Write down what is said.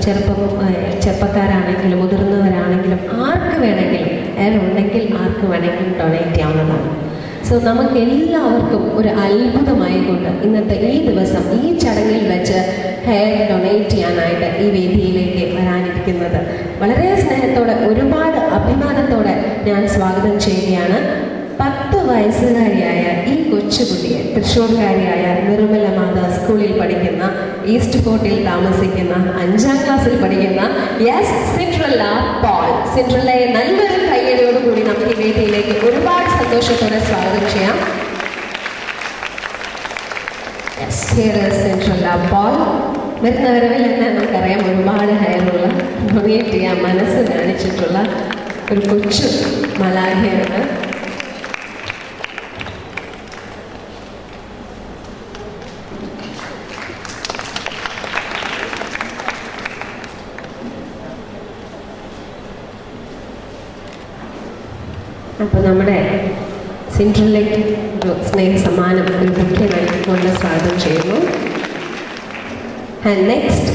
ചെറുപ്പക്കാരാണെങ്കിലും മുതിർന്നവരാണെങ്കിലും ആർക്ക് വേണമെങ്കിലും ഉണ്ടെങ്കിൽ ആർക്ക് വേണമെങ്കിലും ഡൊണേറ്റ് ചെയ്യാവുന്നതാണ്. സോ നമുക്ക് എല്ലാവർക്കും ഒരു അത്ഭുതമായിക്കൊണ്ട് ഇന്നത്തെ ഈ ദിവസം ഈ ചടങ്ങിൽ വെച്ച് ഹെയർ ഡൊണേറ്റ് ചെയ്യാനായിട്ട് ഈ വേദിയിലേക്ക് വരാനിരിക്കുന്നത് വളരെ സ്നേഹത്തോടെ ഒരുപാട് അഭിമാനത്തോടെ ഞാൻ സ്വാഗതം ചെയ്യുകയാണ്. 10 വയസ്സുകാരിയായ ഈ കൊച്ചുകുട്ടിയെ തൃശ്ശൂർകാരിയായ നിർമ്മല മാതാ സ്കൂളിൽ പഠിക്കുന്ന, ഈസ്റ്റ് ഫോർട്ടിൽ താമസിക്കുന്ന, 5ാം ക്ലാസ്സിൽ പഠിക്കുന്ന സിൻഡ്രല്ല പോൾ. സിൻഡ്രല്ലയെ നല്ലൊരു കയ്യടിയോടുകൂടി നമുക്ക് ഈ വേദിയിലേക്ക് ഒരുപാട് സന്തോഷത്തോടെ സ്വാഗതം ചെയ്യാം. സിൻഡ്രല്ല പോൾ വരുന്നവരവിൽ തന്നെ നമുക്കറിയാം ഒരുപാട് ഹെയറുള്ള ഡൊണേറ്റ് ചെയ്യാൻ മനസ്സ് കാണിച്ചിട്ടുള്ള ഒരു കൊച്ചു മലാഖയാണ്. അപ്പോൾ നമ്മുടെ സിൻഡ്രല്ലയ്ക്ക് ഒരു സ്നേഹസമ്മാനം ഒരു ബുക്കെ നൽകിക്കൊണ്ട് സ്വാഗതം ചെയ്യുന്നു. And next